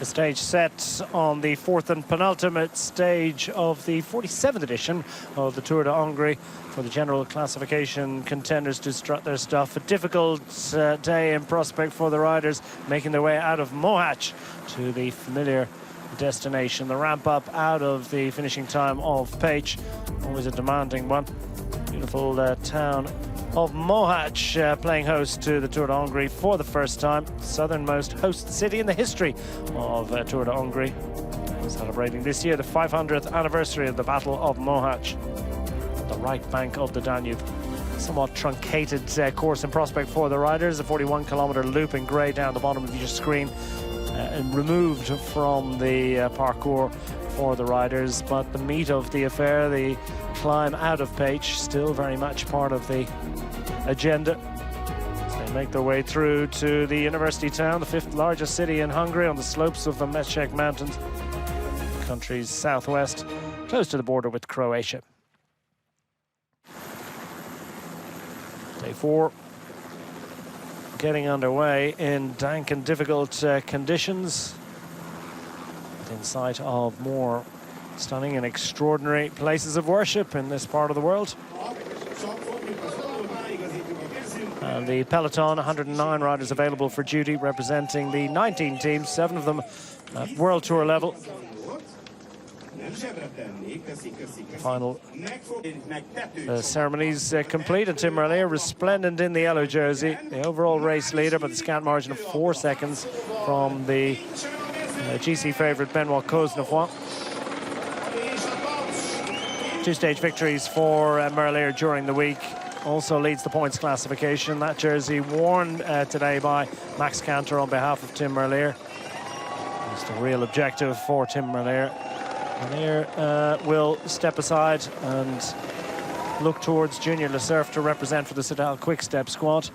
The stage set on the fourth and penultimate stage of the 47th edition of the Tour de Hongrie for the general classification contenders to strut their stuff. A difficult day in prospect for the riders, making their way out of Mohács to the familiar destination. The ramp up out of the finishing time of Pécs, always a demanding one. Beautiful town of Mohács playing host to the Tour de Hongrie for the first time. Southernmost host city in the history of Tour de Hongrie. Celebrating this year the 500th anniversary of the Battle of Mohács. The right bank of the Danube. Somewhat truncated course in prospect for the riders. A 41-kilometer loop in grey down the bottom of your screen. And removed from the parcours for the riders, but the meat of the affair, the climb out of Pécs, still very much part of the agenda. So they make their way through to the university town, the fifth largest city in Hungary, on the slopes of the Meszek Mountains, the country's southwest, close to the border with Croatia. Day 4. Getting underway in dank and difficult conditions, within sight of more stunning and extraordinary places of worship in this part of the world. And the peloton, 109 riders available for duty, representing the 19 teams, 7 of them at World Tour level. Final ceremonies complete, and Tim Merlier resplendent in the yellow jersey, the overall race leader, but the scant margin of 4 seconds from the GC favourite Benoit Cosnefroy. 2-stage victories for Merlier during the week. Also leads the points classification. That jersey worn today by Max Cantor on behalf of Tim Merlier. It's the real objective for Tim Merlier. Merlier will step aside and look towards Junior Lesurf to represent for the Soudal Quick-Step squad.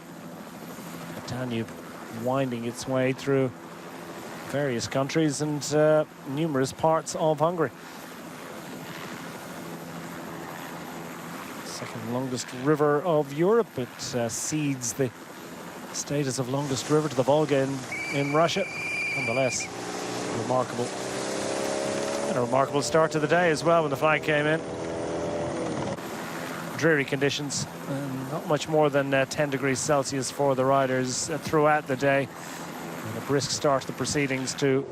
The Danube winding its way through various countries and numerous parts of Hungary. Second longest river of Europe. It cedes the status of longest river to the Volga in Russia. Nonetheless, remarkable. And a remarkable start to the day as well when the flag came in. Dreary conditions, not much more than 10 degrees Celsius for the riders throughout the day. And a brisk start to the proceedings to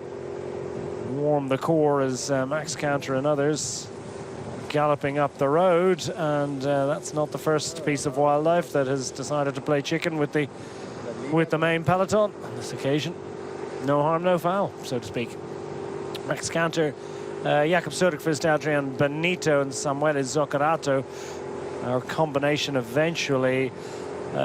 warm the core as Max Cantor and others galloping up the road. And that's not the first piece of wildlife that has decided to play chicken with the main peloton on this occasion. No harm, no foul, so to speak. Max Cantor, Jakob Söderqvist, Adrian Benito and Samuele Zoccarato, our combination eventually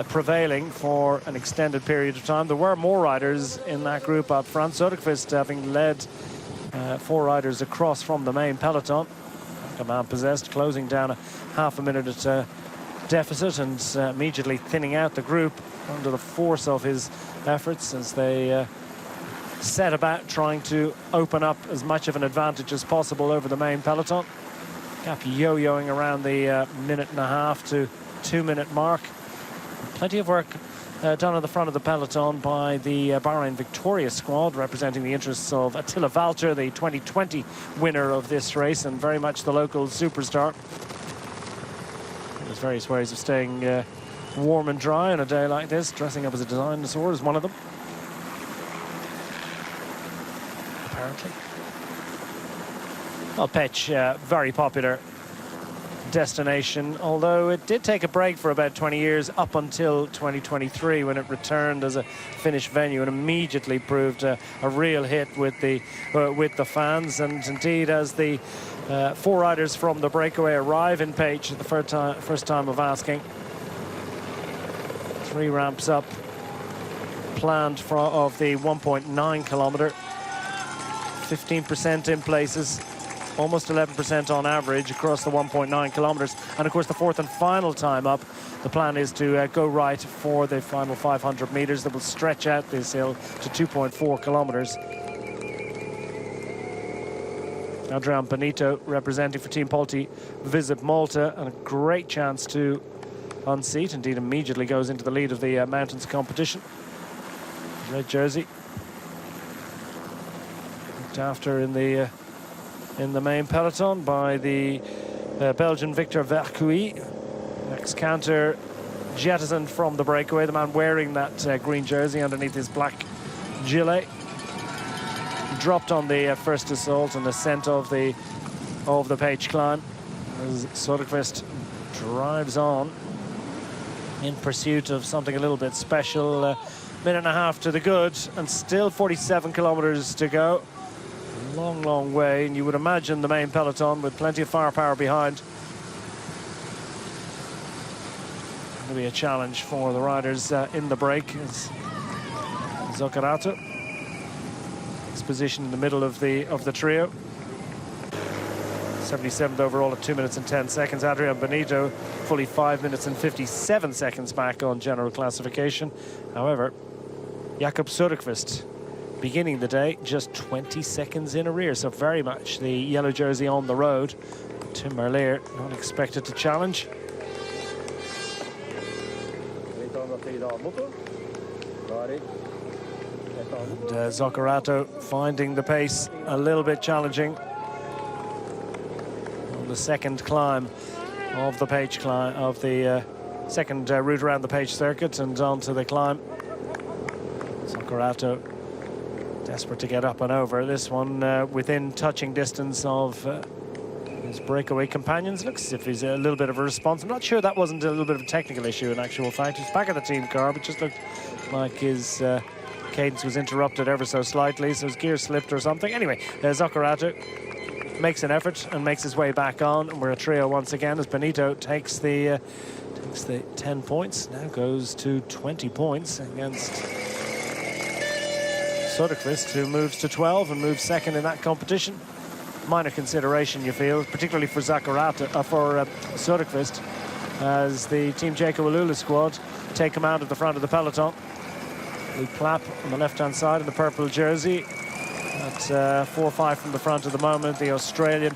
prevailing for an extended period of time. There were more riders in that group up front. Söderqvist having led 4 riders across from the main peloton. Command possessed, closing down a half a minute at deficit and immediately thinning out the group under the force of his efforts as they set about trying to open up as much of an advantage as possible over the main peloton. Gap yo-yoing around the minute-and-a-half to 2-minute mark. Plenty of work done at the front of the peloton by the Bahrain Victoria squad, representing the interests of Attila Valter, the 2020 winner of this race and very much the local superstar. There's various ways of staying warm and dry on a day like this. Dressing up as a dinosaur is one of them, apparently. Well, Pécs, very popular destination, although it did take a break for about 20 years up until 2023 when it returned as a Finnish venue and immediately proved a real hit with the fans. And indeed, as the 4 riders from the breakaway arrive in Pécs at the first time of asking, 3 ramps up planned of the 1.9 kilometer, 15% in places, almost 11% on average across the 1.9 kilometers. And of course, the 4th and final time up, the plan is to go right for the final 500 meters that will stretch out this hill to 2.4 kilometers. Adrian Benito, representing for Team Polti Visip Malta, and a great chance to unseat. Indeed, immediately goes into the lead of the mountains competition. Red jersey. looked after in the main peloton by the Belgian Victor Vercouy. Next canter jettisoned from the breakaway, the man wearing that green jersey underneath his black gilet. Dropped on the first assault and ascent of the page climb as Söderqvist drives on in pursuit of something a little bit special. Minute and a half to the good, and still 47 kilometers to go. Long, long way, and you would imagine the main peloton with plenty of firepower behind. Going to be a challenge for the riders in the break. As Zoccarato, his position in the middle of the trio. 77th overall at 2 minutes and 10 seconds. Adrian Benito fully 5 minutes and 57 seconds back on general classification. However, Jakob Söderqvist beginning the day just 20 seconds in arrears, so very much the yellow jersey on the road. Tim Merlier not expected to challenge. And Zoccarato finding the pace a little bit challenging on the second climb of the page climb of the second route around the page circuit and onto the climb. Zoccarato desperate to get up and over this one within touching distance of his breakaway companions. Looks as if he's a little bit of a response. I'm not sure that wasn't a little bit of a technical issue in actual fact. He's back at the team car, but just looked like his cadence was interrupted ever so slightly, so his gear slipped or something. Anyway, Zoccarato makes an effort and makes his way back on, and we're a trio once again as Benito takes the 10 points, now goes to 20 points against Söderqvist, who moves to 12 and moves second in that competition. Minor consideration, you feel, particularly for Söderqvist, as the Team Jaco Alula squad take command of the front of the peloton. Luke Plapp on the left-hand side in the purple jersey at 4-5 from the front at the moment. The Australian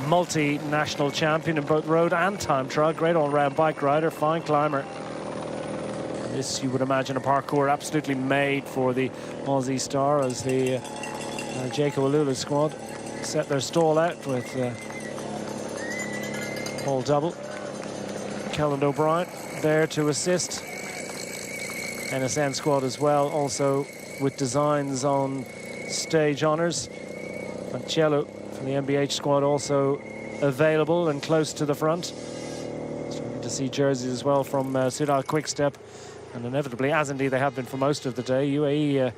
multinational champion in both road and time trial, great all-round bike rider, fine climber. This, you would imagine, a parkour absolutely made for the Aussie star, as the Jaco Alula squad set their stall out with Paul Double, Kelland O'Brien there to assist. NSN squad as well, also with designs on stage honours. Fancello from the MBH squad also available and close to the front. Starting to see jerseys as well from Soudal Quickstep, and inevitably, as indeed they have been for most of the day, UAE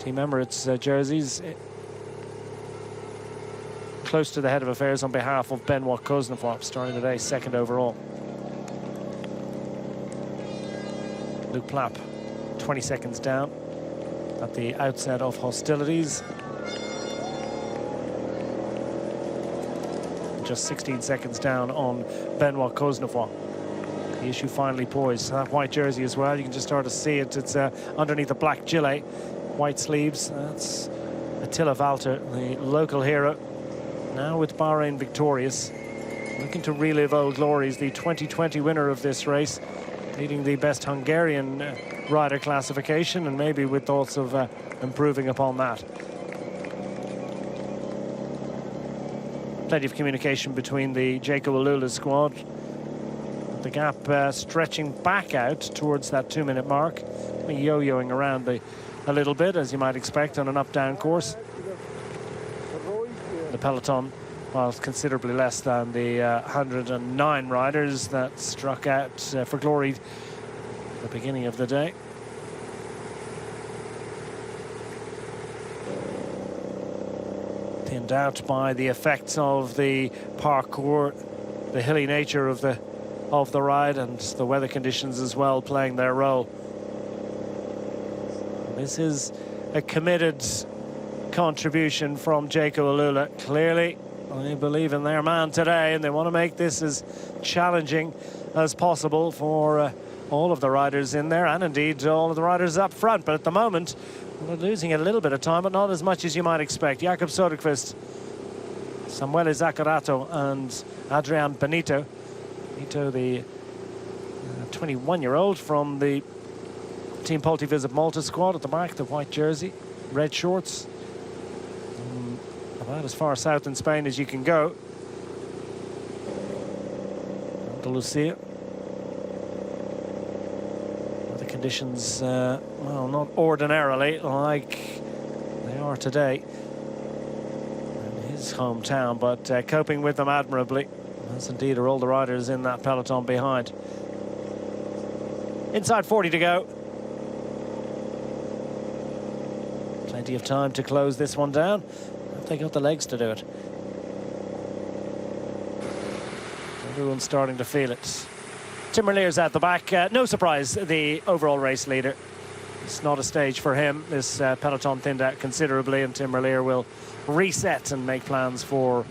Team Emirates jerseys close to the head of affairs on behalf of Benoit Cosnefroy, starting the day second overall. Luke Plapp 20 seconds down at the outset of hostilities. Just 16 seconds down on Benoit Cosnefroy. The issue finally poised. That white jersey as well, you can just start to see it. It's underneath the black gilet, white sleeves. That's Attila Valter, the local hero, now with Bahrain victorious, looking to relive old glories. The 2020 winner of this race, leading the best Hungarian rider classification, and maybe with thoughts of improving upon that. Plenty of communication between the Jaco Alula squad. The gap stretching back out towards that 2-minute mark, yo-yoing around a little bit, as you might expect on an up-down course. The peloton, while considerably less than the 109 riders that struck out for glory at the beginning of the day. Thinned out by the effects of the parkour, the hilly nature of the ride, and the weather conditions as well playing their role. This is a committed contribution from Jaco Alula. Clearly, they believe in their man today, and they want to make this as challenging as possible for all of the riders in there, and indeed all of the riders up front. But at the moment, we're losing a little bit of time, but not as much as you might expect. Jakob Söderqvist, Samuele Zoccarato, and Adrian Benito. Benito, the 21-year-old from the Team Multivisit Malta squad at the back, the white jersey, red shorts. about as far south in Spain as you can go. Andalusia. The conditions, well, not ordinarily like they are today in his hometown, but coping with them admirably, as indeed are all the riders in that peloton behind. Inside 40 to go. Plenty of time to close this one down. Have they got the legs to do it? Everyone's starting to feel it. Tim Merlier's at the back. No surprise, the overall race leader. It's not a stage for him. This peloton thinned out considerably, and Tim Merlier will reset and make plans for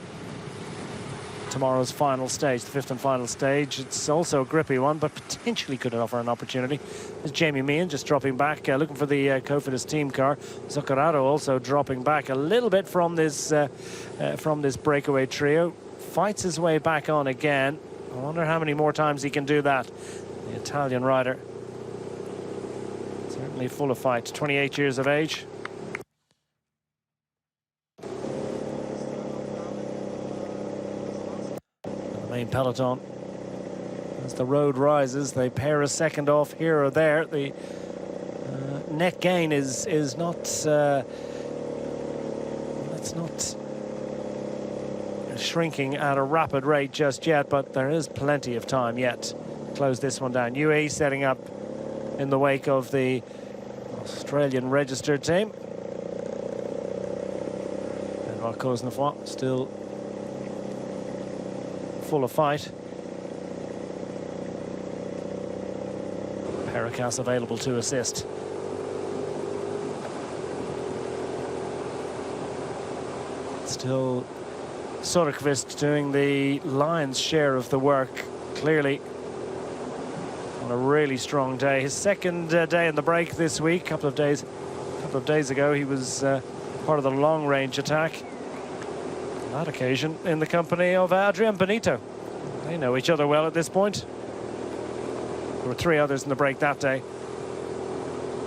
tomorrow's final stage, the fifth and final stage. It's also a grippy one, but potentially could offer an opportunity. There's Jamie Meehan just dropping back, looking for the Cofidis team car. Zuccarello also dropping back a little bit from this breakaway trio. Fights his way back on again. I wonder how many more times he can do that. The Italian rider, certainly full of fight. 28 years of age. Main peloton, as the road rises, they pair a second off here or there. The net gain is not it's not shrinking at a rapid rate just yet, but there is plenty of time yet to close this one down. UAE setting up in the wake of the Australian registered team. And Cosnefroid still full of fight. Pericas available to assist. Still Söderqvist doing the lion's share of the work, clearly on a really strong day. His second day in the break this week. A couple of days ago he was part of the long range attack. On that occasion in the company of Adrian Benito. They know each other well at this point. There were 3 others in the break that day.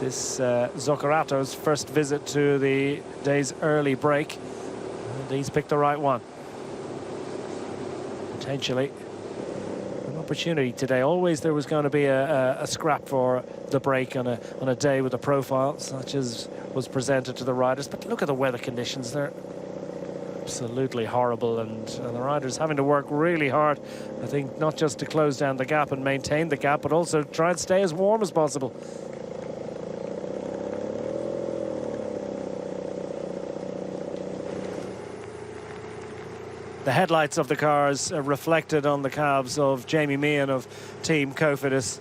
This Zuccarato's first visit to the day's early break, and he's picked the right one. Potentially an opportunity today. Always there was going to be a scrap for the break on a day with a profile such as was presented to the riders. But look at the weather conditions. They're absolutely horrible, and the riders having to work really hard, I think, not just to close down the gap and maintain the gap, but also try and stay as warm as possible. The headlights of the cars are reflected on the calves of Jamie Meehan of Team Cofidis.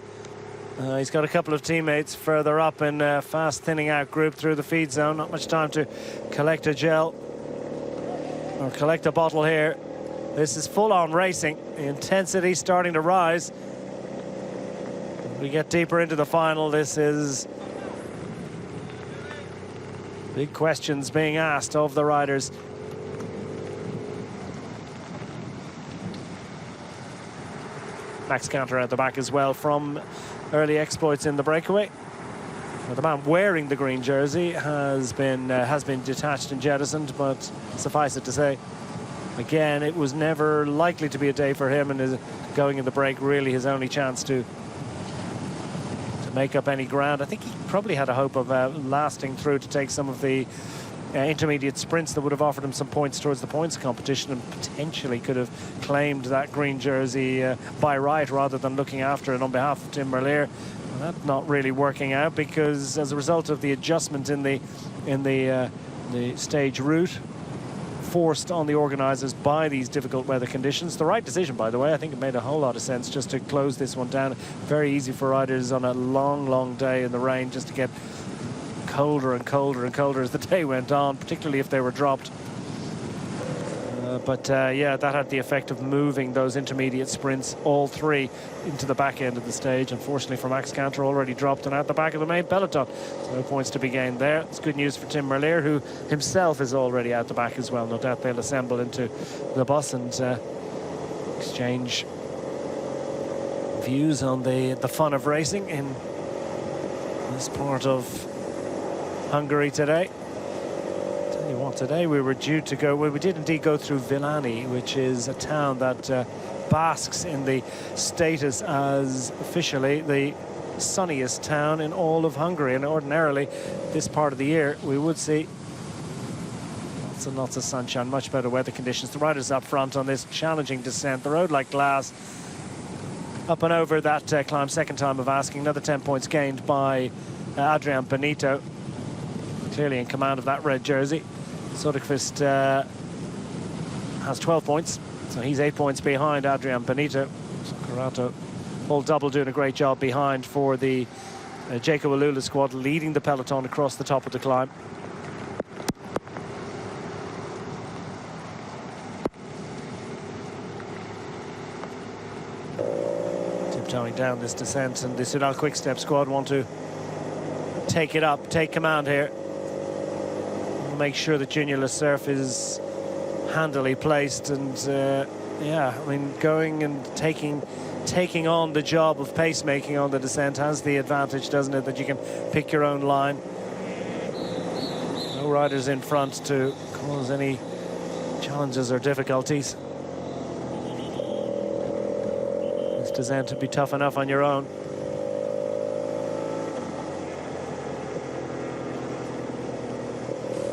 He's got a couple of teammates further up in a fast thinning out group through the feed zone. Not much time to collect a gel or collect a bottle here. This is full-on racing. The intensity starting to rise. As we get deeper into the final, this is big questions being asked of the riders. Max Cantor at the back as well from early exploits in the breakaway. Well, the man wearing the green jersey has been detached and jettisoned, but suffice it to say, again, it was never likely to be a day for him, and is going in the break really his only chance to make up any ground. I think he probably had a hope of lasting through to take some of the intermediate sprints that would have offered him some points towards the points competition, and potentially could have claimed that green jersey by right rather than looking after it on behalf of Tim Merlier. And that's not really working out, because as a result of the adjustment in the stage route forced on the organisers by these difficult weather conditions. The right decision, by the way. I think it made a whole lot of sense just to close this one down. Very easy for riders on a long day in the rain just to get colder and colder and colder as the day went on, particularly if they were dropped. Yeah, that had the effect of moving those intermediate sprints, all 3, into the back end of the stage. Unfortunately for Max Cantor, already dropped and at the back of the main peloton. So no points to be gained there. It's good news for Tim Merlier, who himself is already out the back as well. No doubt they'll assemble into the bus and exchange views on the fun of racing in this part of Hungary today. Tell you what, Today we were due to go, well, we did indeed go through Villani, which is a town that basks in the status as officially the sunniest town in all of Hungary. And ordinarily, this part of the year, we would see lots and lots of sunshine, much better weather conditions. The riders up front on this challenging descent, the road like glass. Up and over that climb, second time of asking. Another 10 points gained by Adrian Benito, clearly in command of that red jersey. Söderqvist has 12 points, so he's 8 points behind Adrian Benito. Sakurato, all double, doing a great job behind for the Jacob Alula squad, leading the peloton across the top of the climb. Tiptoeing down this descent, and the Soudal Quick-Step squad want to take it up, take command here. Make sure that Junior Lesurf is handily placed, and yeah, I mean, going and taking on the job of pacemaking on the descent has the advantage, doesn't it, that you can pick your own line. No riders in front to cause any challenges or difficulties. This descent would be tough enough on your own.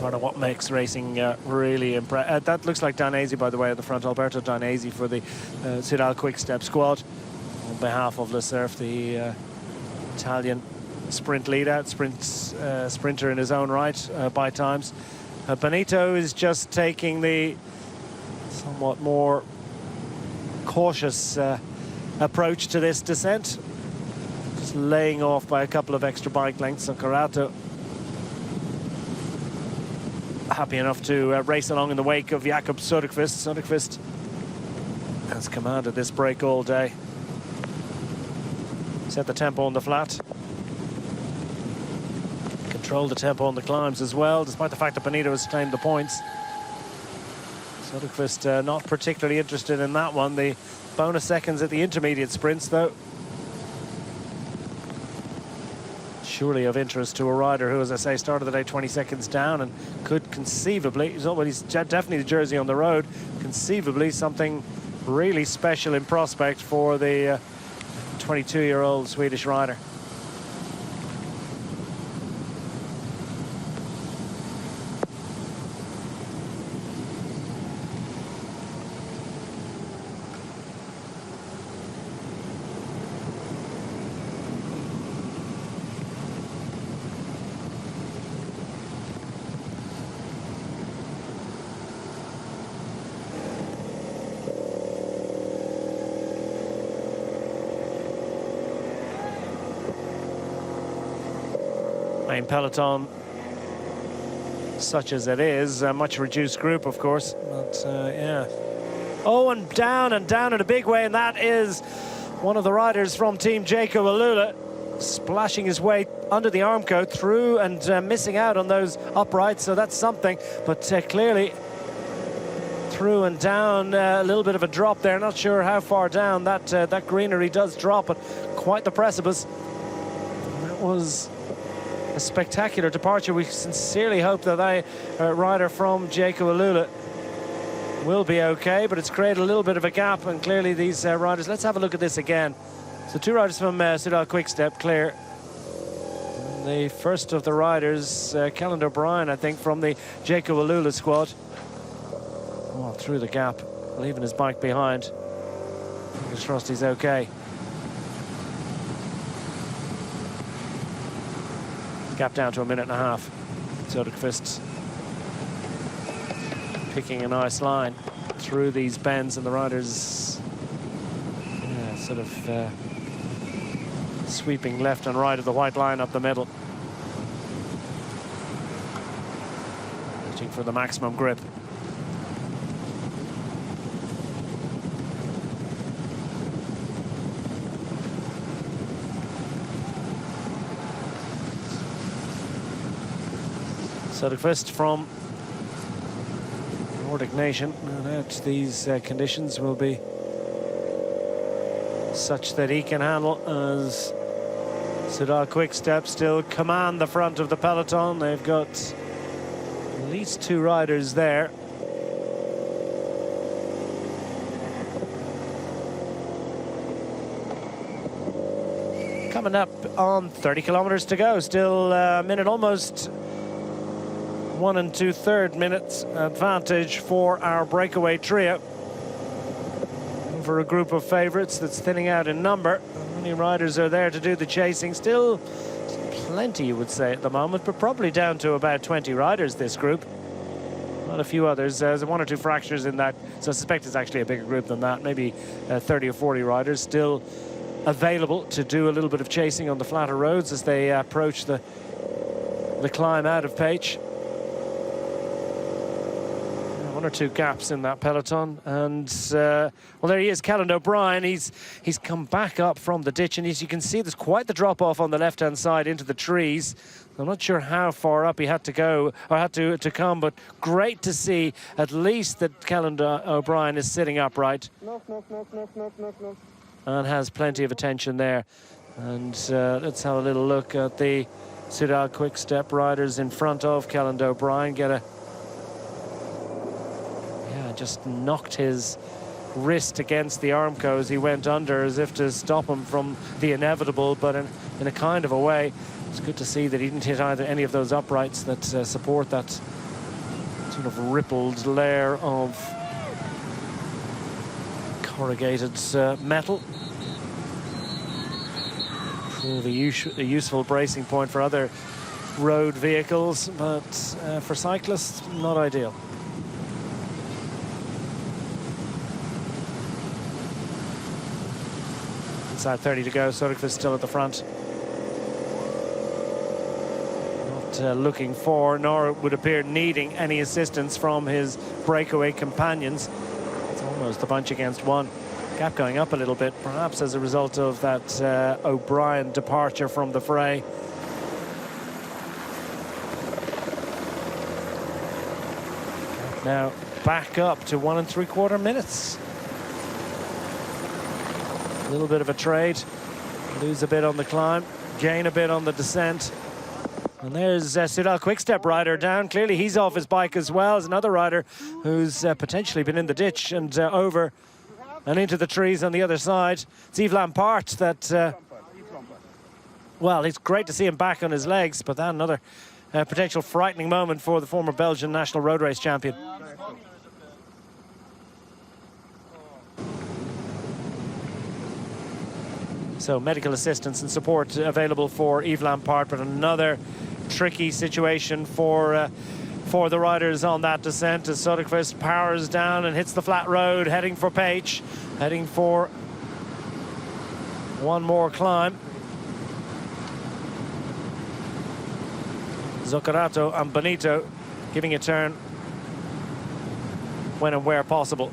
Part of what makes racing really impressive. That looks like Danesi, by the way, at the front. Alberto Danesi for the Soudal Quick-Step squad on behalf of Lesurf, the Italian sprint leader, sprinter in his own right by times. Benito is just taking the somewhat more cautious approach to this descent, just laying off by a couple of extra bike lengths. Sakurato happy enough to race along in the wake of Jakob Söderqvist. Söderqvist has commanded this break all day. Set the tempo on the flat. Control the tempo on the climbs as well, despite the fact that Benito has claimed the points. Söderqvist not particularly interested in that one. The bonus seconds at the intermediate sprints, though, surely of interest to a rider who, as I say, started the day 20 seconds down and could conceivably, he's definitely the jersey on the road, conceivably something really special in prospect for the 22-year-old Swedish rider. Main peloton, such as it is, a much reduced group, of course, but yeah. Oh, and down in a big way, and that is one of the riders from Team Jacob Alula, splashing his way under the armcoat through and missing out on those uprights, so that's something, but clearly through and down, a little bit of a drop there. Not sure how far down that greenery does drop, but quite the precipice. That was a spectacular departure. We sincerely hope that rider from Jacob Alula will be okay, but it's created a little bit of a gap, and clearly these riders, let's have a look at this again. So two riders from Soudal Quick-Step clear. And the first of the riders, Kelland O'Brien, I think, from the Jacob Alula squad. Oh, through the gap, leaving his bike behind. Fingers crossed he's okay. Gap down to a minute and a half. Söderqvist picking a nice line through these bends, and the riders sort of sweeping left and right of the white line up the middle. Reaching for the maximum grip. Söderqvist from Nordic nation, no doubt these conditions will be such that he can handle, as Soudal Quick-Step still command the front of the peloton. They've got at least least 2 riders there. Coming up on 30 kilometers to go, still a minute, almost 1 2/3 minutes advantage for our breakaway trio. For a group of favourites that's thinning out in number. Many riders are there to do the chasing. Still plenty, you would say, at the moment, but probably down to about 20 riders, this group. Not a few others. There's 1 or 2 fractures in that, so I suspect it's actually a bigger group than that. Maybe 30 or 40 riders still available to do a little bit of chasing on the flatter roads as they approach the climb out of Paich. 1 or 2 gaps in that peloton, and well, there he is, Callan O'Brien. He's come back up from the ditch, and as you can see, there's quite the drop off on the left hand side into the trees. I'm not sure how far up he had to go or had to come, but great to see at least that Callan O'Brien is sitting upright and has plenty of attention there. And let's have a little look at the Soudal Quick Step riders in front of Callan O'Brien. Just knocked his wrist against the Armco as he went under, as if to stop him from the inevitable, but in a kind of a way. It's good to see that he didn't hit either any of those uprights that support that sort of rippled layer of corrugated metal. Prove a useful bracing point for other road vehicles, but for cyclists, not ideal. Inside 30 to go, Söderqvist still at the front. Not looking for, nor it would appear needing any assistance from his breakaway companions. It's almost a bunch against 1. Gap going up a little bit, perhaps as a result of that O'Brien departure from the fray. Now back up to 1 3/4 minutes. A little bit of a trade, lose a bit on the climb, gain a bit on the descent. And there's Soudal Quickstep rider down. Clearly he's off his bike as well as another rider who's potentially been in the ditch and over and into the trees on the other side. It's Yves Lampart that, well, it's great to see him back on his legs, but then another potential frightening moment for the former Belgian national road race champion. So medical assistance and support available for Yves Lampart, but another tricky situation for the riders on that descent as Söderqvist powers down and hits the flat road, heading for Paich, heading for one more climb. Zuccarato and Bonito giving a turn when and where possible.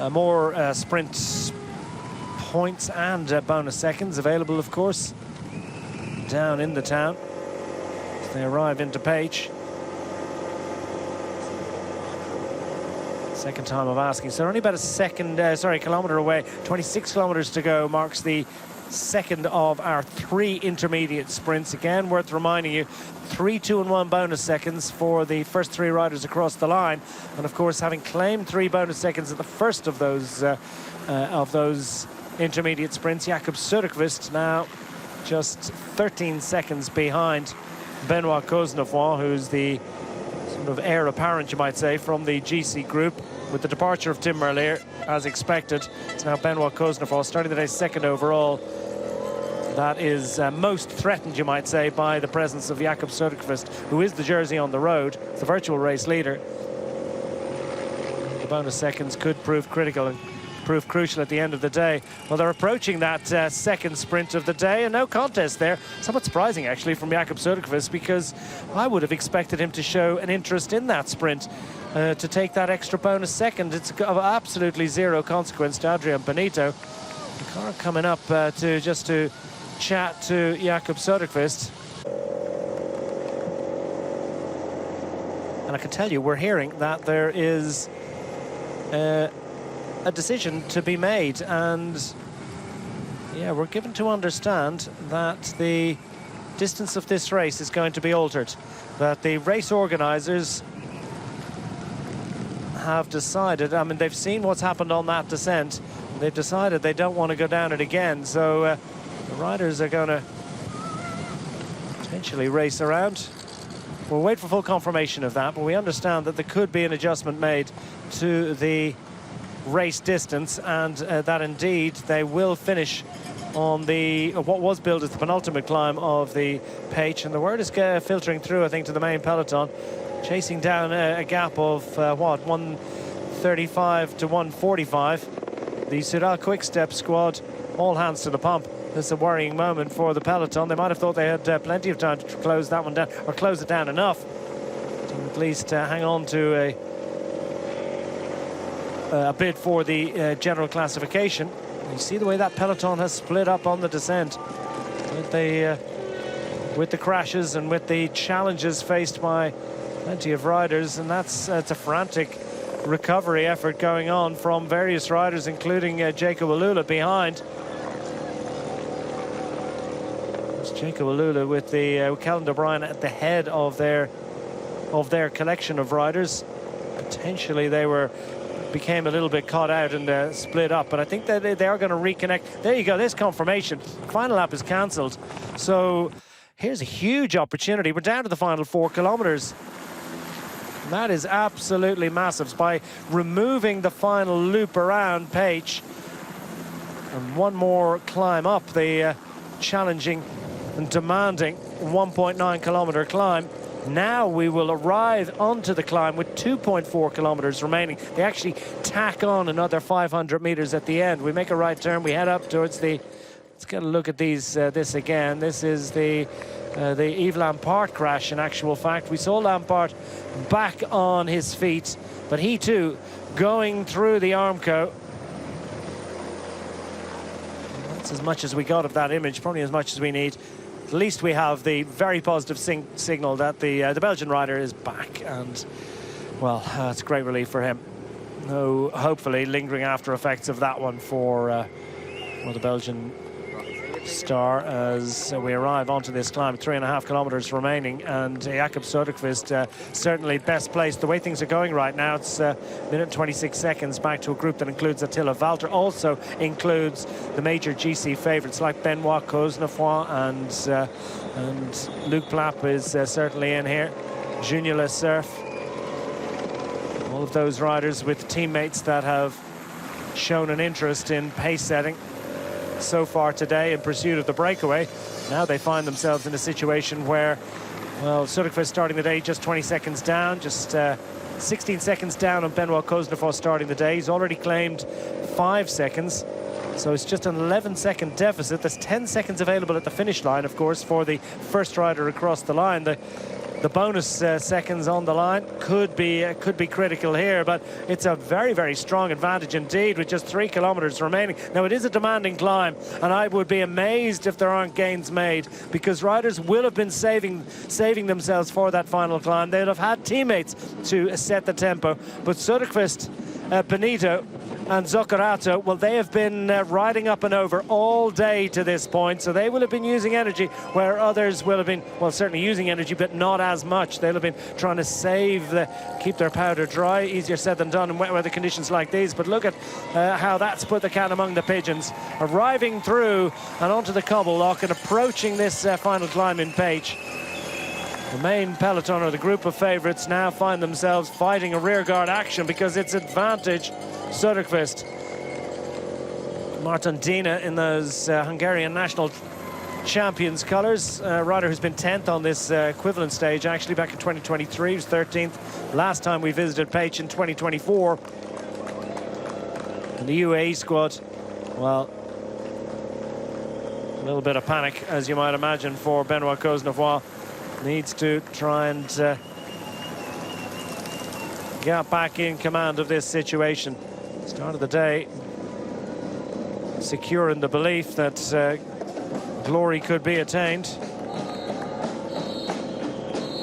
More sprint points and bonus seconds available, of course, down in the town as they arrive into Paich. Second time of asking, so only about a kilometre away. 26 kilometres to go marks the second of our 3 intermediate sprints. Again, worth reminding you, 3 2 and 1 bonus seconds for the first 3 riders across the line, and of course having claimed 3 bonus seconds at the first of those intermediate sprints, Jakob Söderqvist now just 13 seconds behind Benoit Cosnefroid, who's the sort of heir apparent, you might say, from the GC group. With the departure of Tim Merlier, as expected, it's now Benoit Cosnefroid starting the day second overall. That is most threatened, you might say, by the presence of Jakob Söderqvist, who is the jersey on the road, the virtual race leader. The bonus seconds could prove critical and prove crucial at the end of the day. Well, they're approaching that second sprint of the day, and no contest there. Somewhat surprising, actually, from Jakob Söderqvist, because I would have expected him to show an interest in that sprint, to take that extra bonus second. It's of absolutely zero consequence to Adrian Bonito. The car coming up to chat to Jakob Söderqvist. And I can tell you, we're hearing that there is a decision to be made, and yeah, we're given to understand that the distance of this race is going to be altered, that the race organisers have decided, I mean, they've seen what's happened on that descent, they've decided they don't want to go down it again, so the riders are going to potentially race around. We'll wait for full confirmation of that, but we understand that there could be an adjustment made to the race distance, and that indeed they will finish on the what was billed as the penultimate climb of the Page, and the word is filtering through, I think, to the main peloton, chasing down a gap of what, 135 to 145. The Soudal Quick-Step squad, all hands to the pump. This is a worrying moment for the peloton. They might have thought they had plenty of time to close that one down, or close it down enough to at least hang on to a bid for the general classification. You see the way that peloton has split up on the descent with the crashes and with the challenges faced by plenty of riders, and it's a frantic recovery effort going on from various riders, including Jacob Alula behind. Jacob Alula with the Callan O'Brien at the head of their collection of riders. Potentially they became a little bit caught out and split up, but I think that they are going to reconnect. There you go, there's confirmation. Final lap is cancelled, so here's a huge opportunity. We're down to the final 4 kilometers. That is absolutely massive. By removing the final loop around Page and one more climb up the challenging and demanding 1.9 kilometer climb, now we will arrive onto the climb with 2.4 kilometers remaining. They actually tack on another 500 meters at the end. We make a right turn, we head up towards the, let's get a look at this again. This is the Yves Lampart crash, in actual fact. We saw Lampart back on his feet, but he too going through the Armco. That's as much as we got of that image, probably as much as we need. At least we have the very positive signal that the Belgian rider is back, and well, it's great relief for him. No, hopefully, lingering after effects of that one for the Belgian star as we arrive onto this climb. 3.5 kilometers remaining, and Jakob Söderqvist certainly best placed. The way things are going right now, it's minute and 26 seconds back to a group that includes Attila Valter, also includes the major GC favourites like Benoit Cosnefroy and Luc Plapp is certainly in here. Junior Le Cerf. All of those riders with teammates that have shown an interest in pace setting so far today in pursuit of the breakaway. Now they find themselves in a situation where, well, Söderqvist starting the day just 20 seconds down, just 16 seconds down on Benoit Cosnefroy starting the day. He's already claimed 5 seconds, so it's just an 11-second deficit. There's 10 seconds available at the finish line, of course, for the first rider across the line. The bonus seconds on the line could be critical here, but it's a very, very strong advantage indeed with just 3 kilometers remaining. Now, it is a demanding climb, and I would be amazed if there aren't gains made, because riders will have been saving themselves for that final climb. They'll have had teammates to set the tempo, but Söderqvist, Benito and Zoccarato, well, they have been riding up and over all day to this point, so they will have been using energy where others will have been, well, certainly using energy, but not as much. They'll have been trying to keep their powder dry. Easier said than done in wet weather conditions like these, but look at how that's put the cat among the pigeons. Arriving through and onto the cobble lock and approaching this final climb in Page. The main peloton, or the group of favourites, now find themselves fighting a rearguard action because it's advantage Söderqvist. Martin Dina in those Hungarian national champions colours, a rider who's been 10th on this equivalent stage actually back in 2023. He was 13th last time we visited Page in 2024. And the UAE squad, well, a little bit of panic, as you might imagine, for Benoit Cosnefroy. Needs to try and get back in command of this situation. Start of the day, secure in the belief that glory could be attained.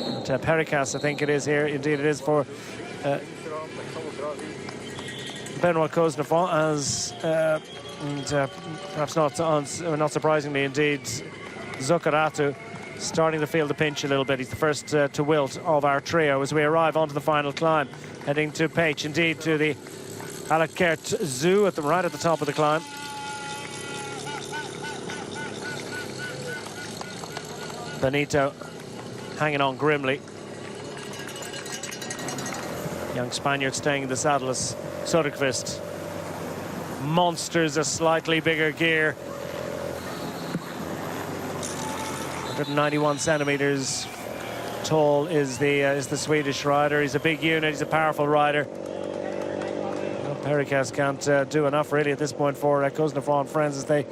And, Perikas, I think it is here. Indeed, it is for Benoit Cosnefroid, as perhaps not surprisingly, indeed, Zuccaratu starting to feel the pinch a little bit. He's the first to wilt of our trio as we arrive onto the final climb, heading to Pécs, indeed, to the Alakert Zoo right at the top of the climb. Benito hanging on grimly. Young Spaniard staying in the saddle as Söderqvist monsters a slightly bigger gear. 191 centimeters tall is the Swedish rider. He's a big unit. He's a powerful rider. Well, Perikas can't do enough really at this point for Cosnefroid and friends as they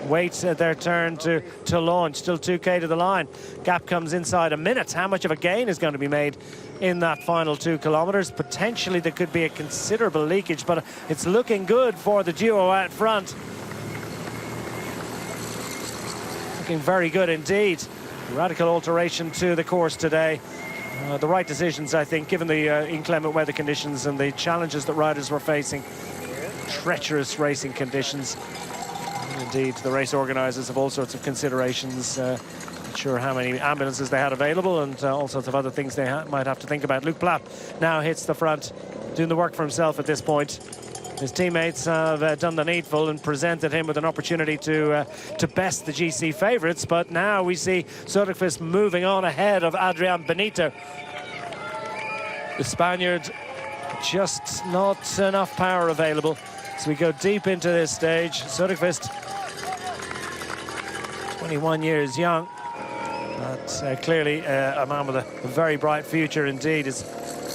wait their turn to launch. Still 2K to the line. Gap comes inside a minute. How much of a gain is going to be made in that final 2 kilometers? Potentially there could be a considerable leakage, but it's looking good for the duo out front. Looking very good indeed. Radical alteration to the course today. The right decisions, I think, given the inclement weather conditions and the challenges that riders were facing. Treacherous racing conditions. Indeed, the race organisers have all sorts of considerations. Not sure how many ambulances they had available and all sorts of other things they might have to think about. Luc Plapp now hits the front, doing the work for himself at this point. His teammates have done the needful and presented him with an opportunity to best the GC favourites, but now we see Söderqvist moving on ahead of Adrian Benito. The Spaniard, just not enough power available. So we go deep into this stage. Söderqvist, 21 years young, but clearly a man with a very bright future indeed. His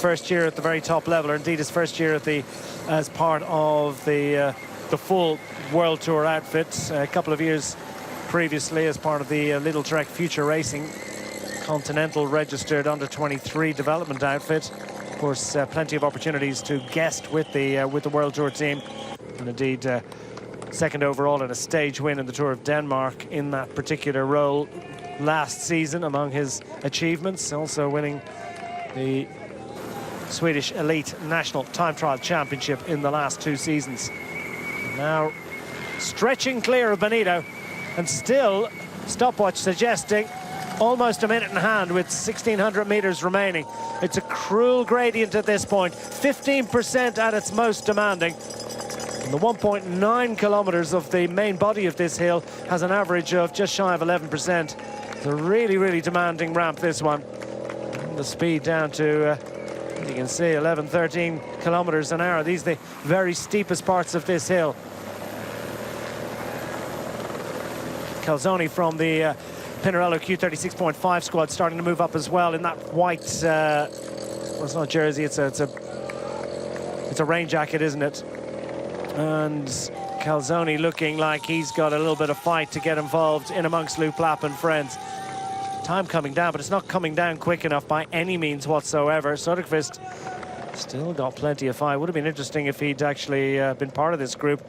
first year at the very top level, or indeed his first year at as part of the full World Tour outfit. A couple of years previously as part of the Little Trek Future Racing Continental registered under-23 development outfit. Of course, plenty of opportunities to guest with the World Tour team, and indeed second overall in a stage win in the Tour of Denmark in that particular role last season among his achievements. Also winning the Swedish Elite National Time Trial Championship in the last 2 seasons. Now stretching clear of Benito, and still stopwatch suggesting almost a minute in hand with 1,600 meters remaining. It's a cruel gradient at this point, 15% at its most demanding. And the 1.9 kilometers of the main body of this hill has an average of just shy of 11%. It's a really, really demanding ramp, this one. And the speed down to you can see 11, 13 kilometers an hour. These are the very steepest parts of this hill. Calzoni from the Pinarello Q36.5 squad starting to move up as well in that white, well, it's not jersey, it's a rain jacket, isn't it? And Calzoni looking like he's got a little bit of fight to get involved in amongst Luc Plapp and friends. Time coming down, but it's not coming down quick enough by any means whatsoever. Söderqvist still got plenty of fight. Would have been interesting if he'd actually been part of this group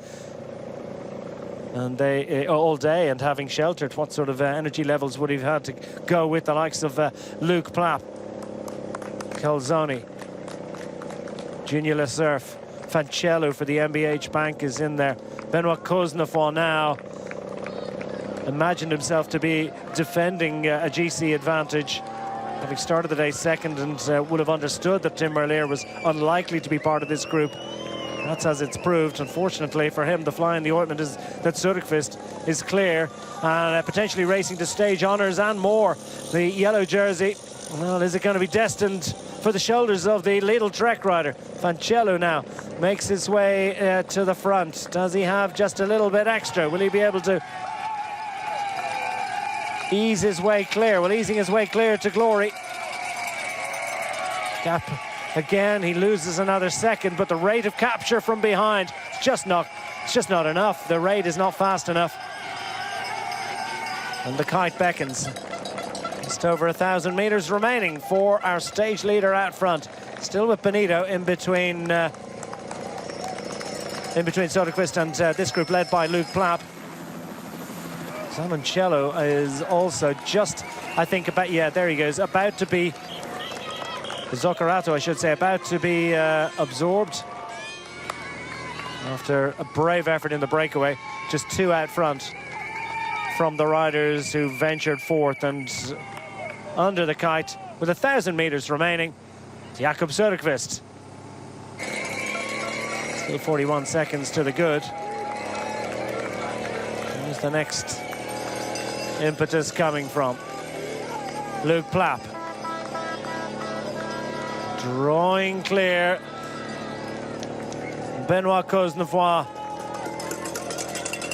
and they all day and having sheltered. What sort of energy levels would he have had to go with the likes of Luc Plapp, Calzoni, Junior Lesurf, Fancello for the MBH Bank is in there. Benoit Cosnefroid now imagined himself to be defending a GC advantage, having started the day second, and would have understood that Tim Merlier was unlikely to be part of this group. That's as it's proved. Unfortunately for him, the fly in the ointment is that Söderqvist is clear and potentially racing to stage honours and more. The yellow jersey, well, is it going to be destined for the shoulders of the Lidl Trek rider? Fancello now makes his way to the front. Does he have just a little bit extra? Will he be able to ease his way clear? Well, easing his way clear to glory. Gap again, he loses another second, but the rate of capture from behind, it's just not enough. The rate is not fast enough. And the kite beckons. Just over 1,000 meters remaining for our stage leader out front. Still with Benito in between Söderqvist and this group led by Luc Plapp. Zamancello is also just, I think, about, yeah, there he goes, about to be, Zuccarello, I should say, about to be absorbed after a brave effort in the breakaway. Just 2 out front from the riders who ventured forth, and under the kite with 1,000 meters remaining, Jakob Söderqvist. Still 41 seconds to the good. Where's the next impetus coming from? Luke Plapp. Drawing clear. Benoit Cosnefoy.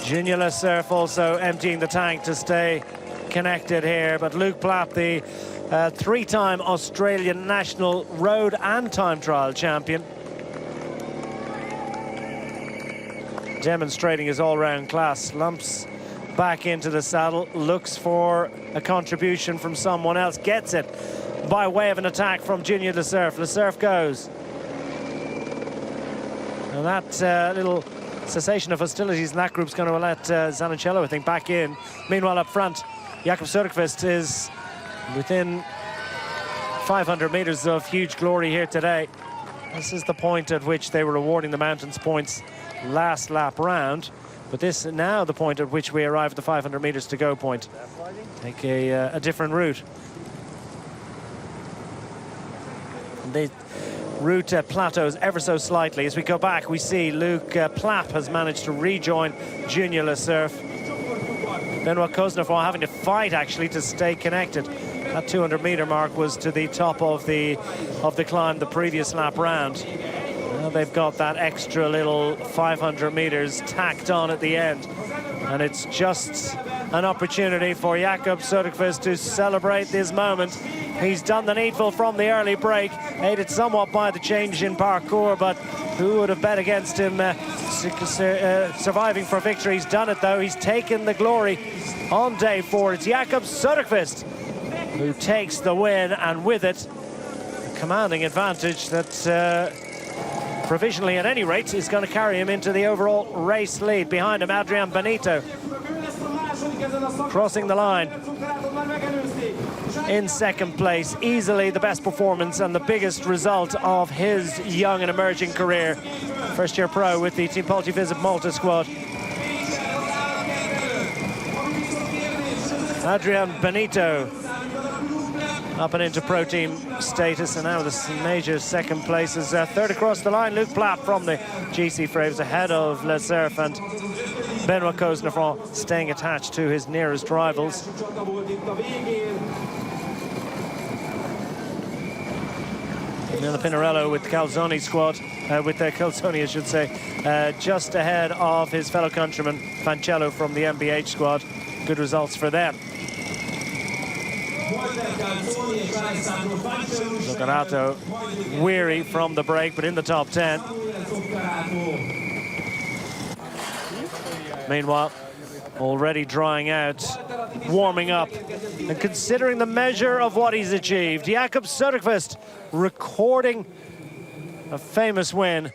Junior Lesurf also emptying the tank to stay connected here. But Luke Plapp, the 3-time Australian national road and time trial champion, demonstrating his all-round class. Lumps back into the saddle, looks for a contribution from someone else, gets it by way of an attack from Junior Lesurf. Lesurf goes. And that little cessation of hostilities in that group's going to let Zamancello, I think, back in. Meanwhile, up front, Jakob Söderqvist is within 500 meters of huge glory here today. This is the point at which they were awarding the mountains points last lap round, but this is now the point at which we arrive at the 500 meters to go point. Take a different route. The route plateaus ever so slightly. As we go back, we see Luke Plapp has managed to rejoin Junior Lesurf. Benoit Cosnefoy having to fight actually to stay connected. That 200-meter mark was to the top of the climb the previous lap round. Now they've got that extra little 500 meters tacked on at the end, and it's just an opportunity for Jakob Söderqvist to celebrate this moment. He's done the needful from the early break, aided somewhat by the change in parcours, but who would have bet against him surviving for victory? He's done it though. He's taken the glory on day 4. It's Jakob Söderqvist who takes the win, and with it, a commanding advantage that provisionally, at any rate, is going to carry him into the overall race lead. Behind him, Adrian Benito crossing the line in second place. Easily the best performance and the biggest result of his young and emerging career. First-year pro with the Team Pulti Visit Malta squad. Adrian Benito up and into pro team status, and now this major second place is third across the line. Luke Plapp from the GC Frames ahead of Lesurf, and Benoit Cosnefoy staying attached to his nearest rivals. And then the Pinarello with Calzoni squad, with Calzoni I should say, just ahead of his fellow countryman Fancello from the MBH squad. Good results for them. Zuccarello weary from the break, but in the top 10. Meanwhile, already drying out, warming up, and considering the measure of what he's achieved. Jakob Söderqvist recording a famous win.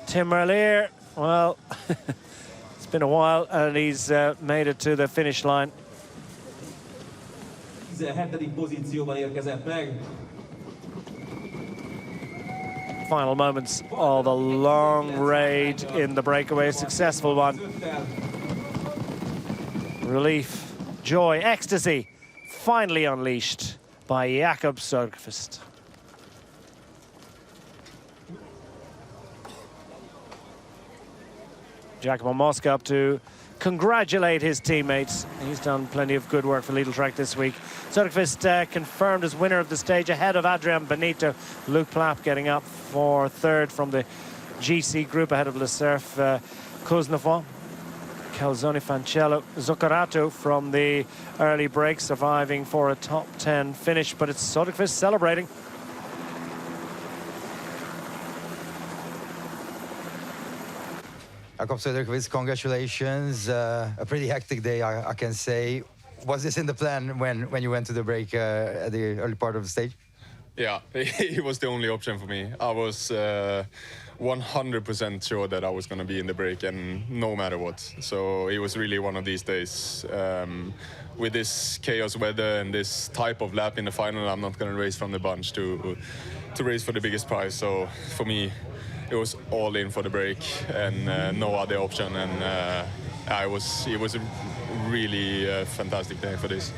Tim Merlier, well, it's been a while, and he's made it to the finish line. Final moments of a long raid in the breakaway, a successful one. Relief, joy, ecstasy, finally unleashed by Jakob Söderqvist. Giacomo Mosca up to congratulate his teammates. He's done plenty of good work for Lidl Track this week. Söderqvist confirmed as winner of the stage ahead of Adrian Benito. Luke Plapp getting up for third from the GC group ahead of Lesurf, Cosnefoy, Calzoni, Fancello, Zuccarello from the early break, surviving for a top 10 finish, but it's Söderqvist celebrating. Jakob Söderqvist, congratulations. A pretty hectic day, I can say. Was this in the plan when you went to the break at the early part of the stage? Yeah, it was the only option for me. I was 100% sure that I was going to be in the break, and no matter what. So it was really one of these days. With this chaos weather and this type of lap in the final, I'm not going to race from the bunch to race for the biggest prize. So for me, it was all in for the break and no other option. And it was a really fantastic day for this.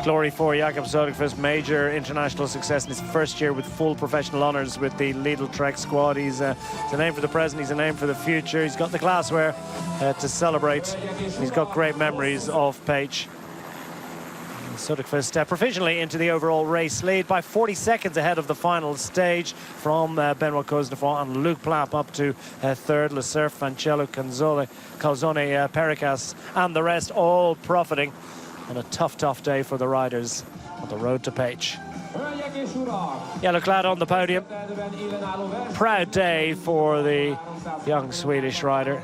Glory for Jakob Söderqvist, major international success in his first year with full professional honours with the Lidl Trek squad. He's a name for the present, he's a name for the future. He's got the glassware to celebrate. He's got great memories of Page. Söderqvist provisionally into the overall race lead by 40 seconds ahead of the final stage from Benoit Cosnefroid and Luc Plapp up to third. Le Cerf, Fancello, Calzone, Pericas and the rest all profiting on a tough day for the riders on the road to Page. Yellow clad on the podium. Proud day for the young Swedish rider.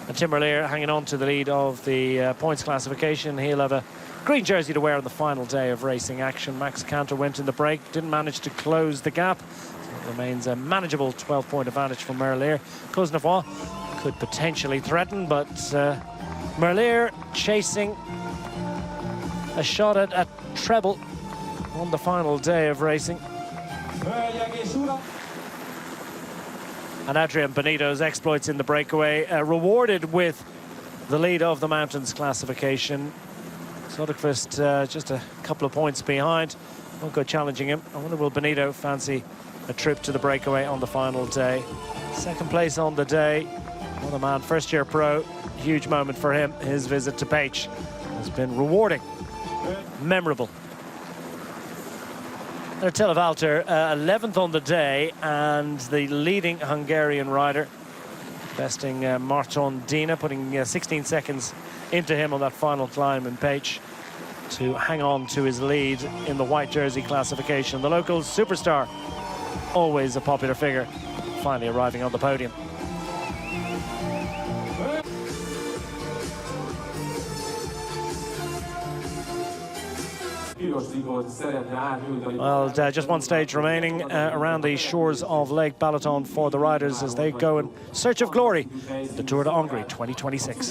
And Tim Merlier hanging on to the lead of the points classification. He'll have a green jersey to wear on the final day of racing action. Max Cantor went in the break, didn't manage to close the gap. So it remains a manageable 12-point advantage for Merlier. Cosnefroid could potentially threaten, but Merlier chasing a shot at a treble on the final day of racing. And Adrian Benito's exploits in the breakaway rewarded with the lead of the mountains classification. Söderqvist just a couple of points behind. Won't go challenging him. I wonder will Benito fancy a trip to the breakaway on the final day. Second place on the day. Another man, first-year pro. Huge moment for him. His visit to Page has been rewarding, memorable. Attila Valter, 11th on the day, and the leading Hungarian rider, besting Marton Dina, putting 16 seconds into him on that final climb in Page to hang on to his lead in the white jersey classification. The local superstar, always a popular figure, finally arriving on the podium. Well, just one stage remaining around the shores of Lake Balaton for the riders as they go in search of glory in the Tour de Hongrie 2026.